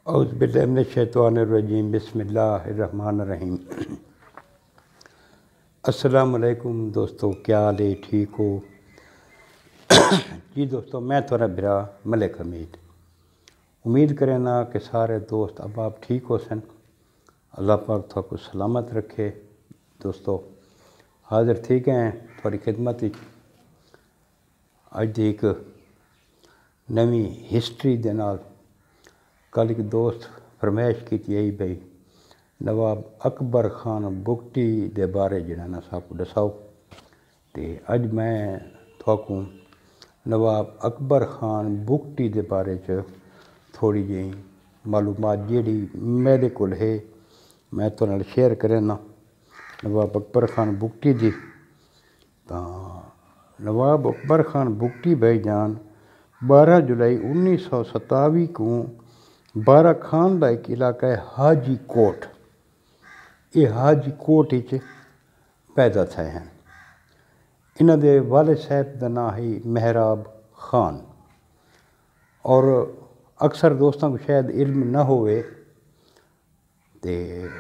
اعوذ باللہ من الشیطان الرجیم بسم اللہ الرحمن الرحیم۔ السلام علیکم دوستو، کیا حال ہے؟ ٹھیک ہو؟ جی دوستو، میں تھوڑا برا ملک حمید امید کریں نا کہ سارے دوست اب آپ ٹھیک ہو سن۔ اللہ پاک تو کو سلامت رکھے۔ دوستو حاضر ٹھیک ہیں تھوڑی خدمت اج دی ایک نویں ہسٹری دے نال۔ کل ایک دوست فرمائش کی تھی بھائی نواب اکبر خان بگٹی دے بارے جڑا نا سب کو دساؤ، تے اج میں تھوکوں نواب اکبر خان بگٹی دے بارے چ تھوڑی جی معلومات جیڑی میرے کول ہے میں تو نال شیئر کرنا۔ نواب اکبر خان بگٹی دی نواب اکبر خان بگٹی بھائی جان 12 جولائی 1927 کو بارہ خان کا ایک علاقہ ہے حاجی کوٹ، یہ حاجی کوٹ پیدا تھے ہیں۔ انہوں دے والد صاحب کا نام ہے محراب خان، اور اکثر دوستوں کو شاید علم نہ ہوئے تے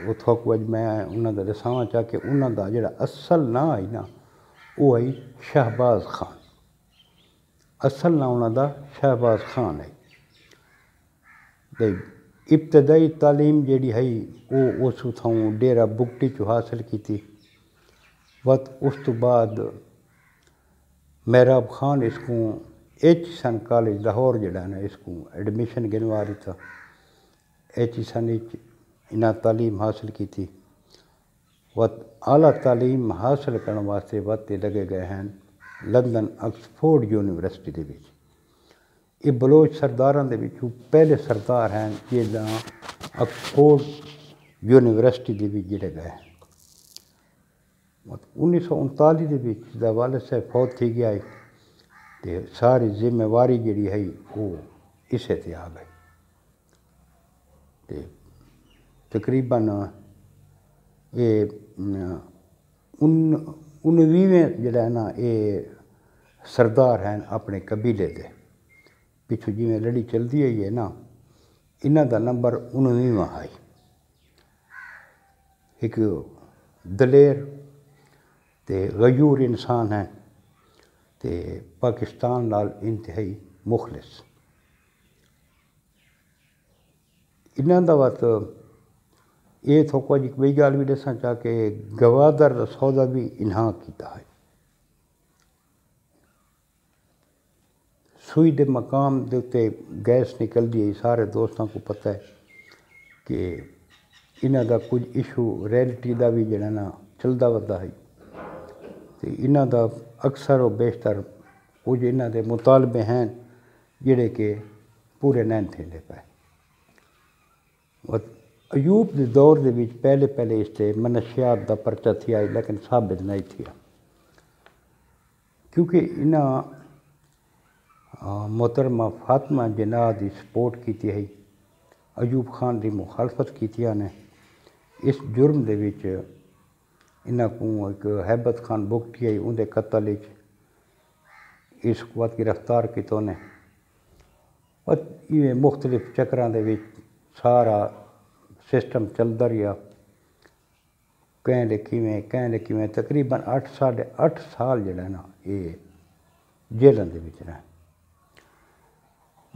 اتھوں کو اج میں انہوں کا دساواں چاہ کہ انہوں کا جڑا اصل نام ہے نا وہ ہے شہباز خان۔ اصل نام انہوں کا شہباز خان ہے۔ ابتدائی تعلیم جیڑی ہے وہ اس اتھوں ڈیرہ بگٹی چو حاصل کی تھی۔ اس تو بعد محراب خان اس کو ایچ کالج لاہور جڑا نا اس کو ایڈمیشن گنوا رہی تھا۔ ایچ انہاں تعلیم حاصل کی تھی۔ اعلیٰ تعلیم حاصل کرنے واسطے لگے گئے ہیں لندن آکسفورڈ یونیورسٹی دے وچ۔ یہ بلوچ سرداراں دے وچوں پہلے سردار ہیں جہاں آکسفورڈ یونیورسٹی دے وچ جڑے گئے ہیں۔ 1939 دے وچ دا والد صاحب فوت تھی گیا ہے تے ساری ذمہ واری جڑی ہے وہ اسے تے آ گئی تے تقریباً یہ 19ویں جڑا ہے نا یہ سردار ہیں اپنے قبیلے دے پچھو جی میں لڑی چلتی ہوئی ہے نا، انہاں دا نمبر 19واں ہے۔ ایک دلیر تے غیور انسان ہیں تے پاکستان نال انتہائی مخلص۔ انہاں دا وقت یہ تھوکو جی کوئی گال بھی دساں چاہ کہ گوادر دا سودا بھی انہاں کیتا ہے۔ سوئی دے مقام دے اتے گیس نکل دی ہے، سارے دوستوں کو پتہ ہے کہ انہاں دا کچھ ایشو ریلٹی دا بھی جڑا نا چلدا ودا ہے تے انہاں دا اکثر و بیشتر کچھ انہاں دے مطالبے ہیں جڑے کہ پورے نہیں تھے پائے۔ ایوب دے دور دے وچ پہلے اس تے منشیات دا پرچہ تھی آئی لیکن ثابت نہیں تھیا، کیونکہ انہاں محترمہ فاطمہ جناح دی سپورٹ کیتی ہے، ایوب خان دی مخالفت کیتیاں نے۔ اس جرم دے وچ انہاں کو ایک ہیبت خان بگٹی ہے ان دے قتل اس وقت گرفتار کیتوں نے۔ یہ مختلف چکراں دے وچ سارا سسٹم چلدا رہا، کہیں لکھی میں تقریباً 8 سال جڑا ہے نا یہ جیلاں دے وچ رہے۔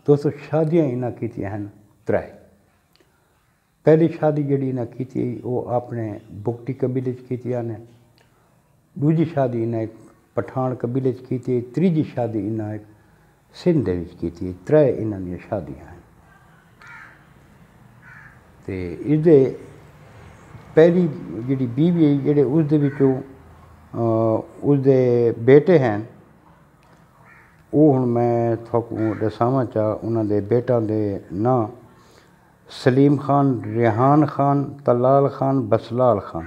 دوستو شادیاں انہاں کیتیاں ہیں 3۔ پہلی شادی جڑی انہاں کیتی وہ اپنے بگٹی قبیلے چ کیتیاں نے، دوجی شادی انہاں ایک پٹھان قبیلے چ کیتی، تیجی شادی انہاں ایک سندھ دے وچ کیتی۔ 3 انہاں دی شادیاں ہیں تے اس دے پہلی جڑی بیوی ہے جڑے اس دے وچوں اس دے بیٹے ہیں وہ ہن میں تھوکوں دساواں چاہ انہاں دے بیٹاں دے نام سلیم خان، ریحان خان، طلال خان، بسلال خان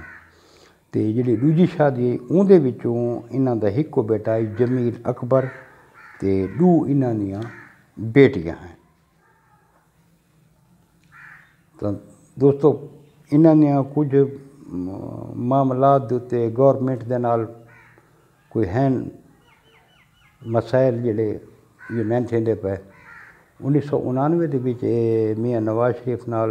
تے جڑی دوجی شادی ہے ان دے وچوں انہاں دا ہکو بیٹا ہے جمیل اکبر تے 2 انہاں دیاں بیٹیاں ہیں۔ تو دوستو انہاں دیاں کچھ معاملات دے تے گورنمنٹ دے نال کوئی ہیں مسائل جڑے یہ نہیں تھے پے 1999 ਦੇ ਵਿੱਚ ਇਹ ਮੀਆਂ ਨਵਾਜ਼ ਸ਼ਰੀਫ ਨਾਲ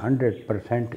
100%